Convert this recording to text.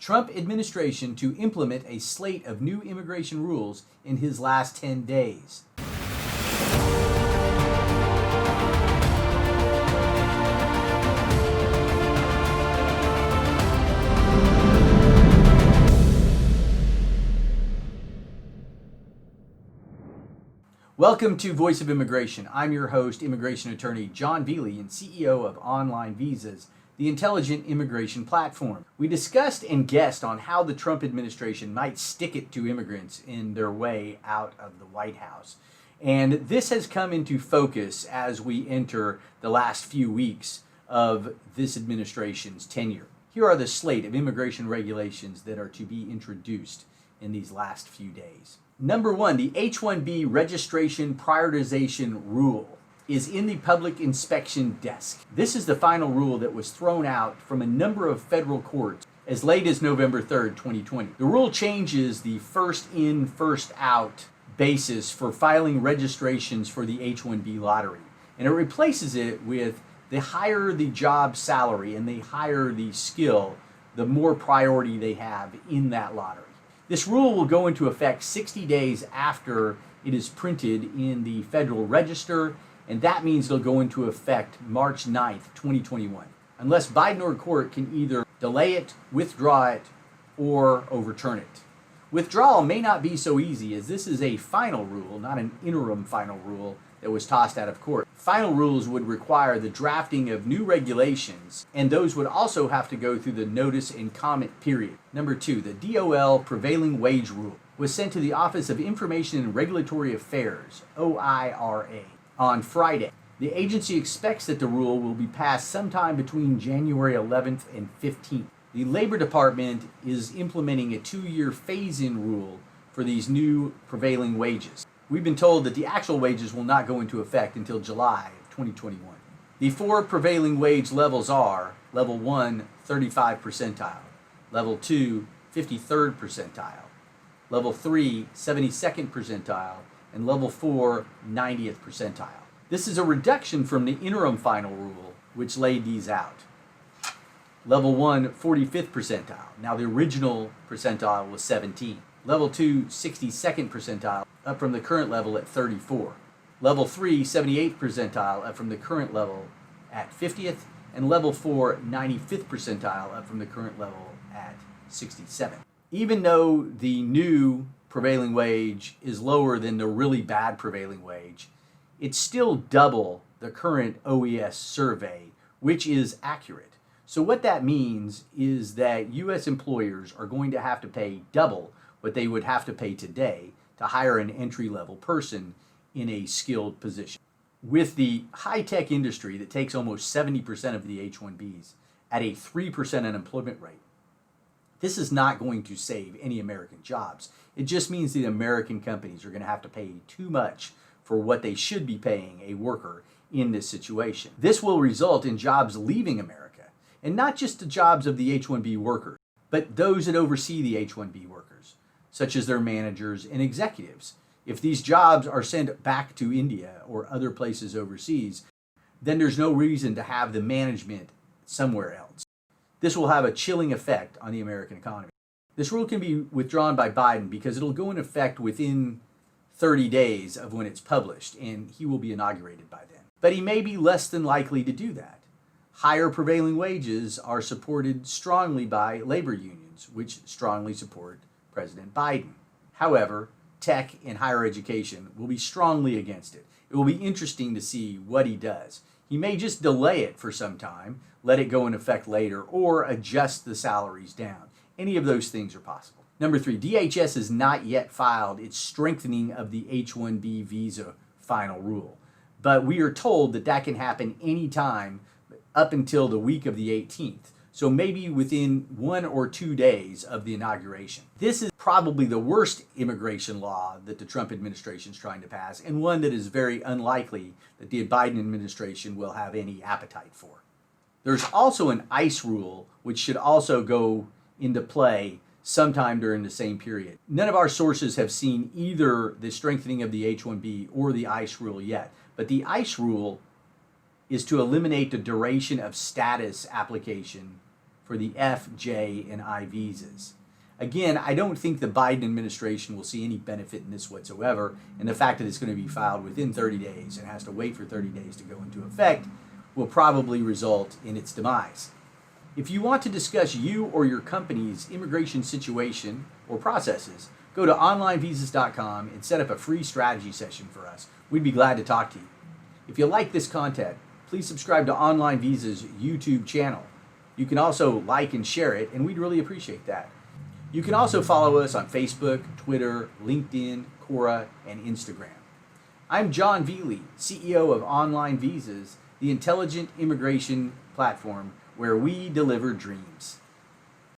Trump administration to implement a slate of new immigration rules in his last 10 days. Welcome to Voice of Immigration. I'm your host, immigration attorney John Veely, and CEO of OnlineVisas, the intelligent immigration platform. We discussed and guessed on how the Trump administration might stick it to immigrants in their way out of the White House. And this has come into focus as we enter the last few weeks of this administration's tenure. Here are the slate of immigration regulations that are to be introduced in these last few days. Number one, the H-1B Registration Prioritization rule is in the public inspection desk. This is the final rule that was thrown out from a number of federal courts as late as November 3rd, 2020. The rule changes the first in, first out basis for filing registrations for the H-1B lottery. And it replaces it with the higher the job salary and the higher the skill, the more priority they have in that lottery. This rule will go into effect 60 days after it is printed in the Federal Register, and that means it'll go into effect March 9th, 2021, unless Biden or court can either delay it, withdraw it, or overturn it. Withdrawal may not be so easy, as this is a final rule, not an interim final rule that was tossed out of court. Final rules would require the drafting of new regulations, and those would also have to go through the notice and comment period. Number two, the DOL Prevailing Wage Rule was sent to the Office of Information and Regulatory Affairs, OIRA, on Friday. The agency expects that the rule will be passed sometime between January 11th and 15th. The Labor Department is implementing a 2-year phase-in rule for these new prevailing wages. We've been told that the actual wages will not go into effect until July of 2021. The 4 prevailing wage levels are Level 1, 35th percentile, Level 2, 53rd percentile, Level 3, 72nd percentile, and Level 4, 90th percentile. This is a reduction from the interim final rule, which laid these out. Level 1, 45th percentile. Now the original percentile was 17. Level 2, 62nd percentile, up from the current level at 34. Level 3, 78th percentile, up from the current level at 50th. And Level 4, 95th percentile, up from the current level at 67. Even though the new prevailing wage is lower than the really bad prevailing wage, it's still double the current OES survey, which is accurate. So what that means is that U.S. employers are going to have to pay double what they would have to pay today to hire an entry-level person in a skilled position. With the high-tech industry that takes almost 70% of the H-1Bs at a 3% unemployment rate, this is not going to save any American jobs. It just means that American companies are going to have to pay too much for what they should be paying a worker in this situation. This will result in jobs leaving America, and not just the jobs of the H-1B workers, but those that oversee the H-1B workers, such as their managers and executives. If these jobs are sent back to India or other places overseas, then there's no reason to have the management somewhere else. This will have a chilling effect on the American economy. This rule can be withdrawn by Biden because it'll go into effect within 30 days of when it's published, and he will be inaugurated by then. But he may be less than likely to do that. Higher prevailing wages are supported strongly by labor unions, which strongly support President Biden. However, tech and higher education will be strongly against it. It will be interesting to see what he does. He may just delay it for some time, let it go in effect later, or adjust the salaries down. Any of those things are possible. Number 3, DHS has not yet filed its strengthening of the H-1B visa final rule. But we are told that that can happen anytime up until the week of the 18th. So maybe within 1 or 2 days of the inauguration. This is probably the worst immigration law that the Trump administration is trying to pass, and one that is very unlikely that the Biden administration will have any appetite for. There's also an ICE rule, which should also go into play sometime during the same period. None of our sources have seen either the strengthening of the H-1B or the ICE rule yet, but the ICE rule is to eliminate the duration of status application for the F, J, and I visas. Again, I don't think the Biden administration will see any benefit in this whatsoever, and the fact that it's going to be filed within 30 days and has to wait for 30 days to go into effect will probably result in its demise. If you want to discuss you or your company's immigration situation or processes, go to OnlineVisas.com and set up a free strategy session for us. We'd be glad to talk to you. If you like this content, please subscribe to OnlineVisas' YouTube channel. You can also like and share it, and we'd really appreciate that. You can also follow us on Facebook, Twitter, LinkedIn, Quora, and Instagram. I'm John Veely, CEO of OnlineVisas, the intelligent immigration platform where we deliver dreams.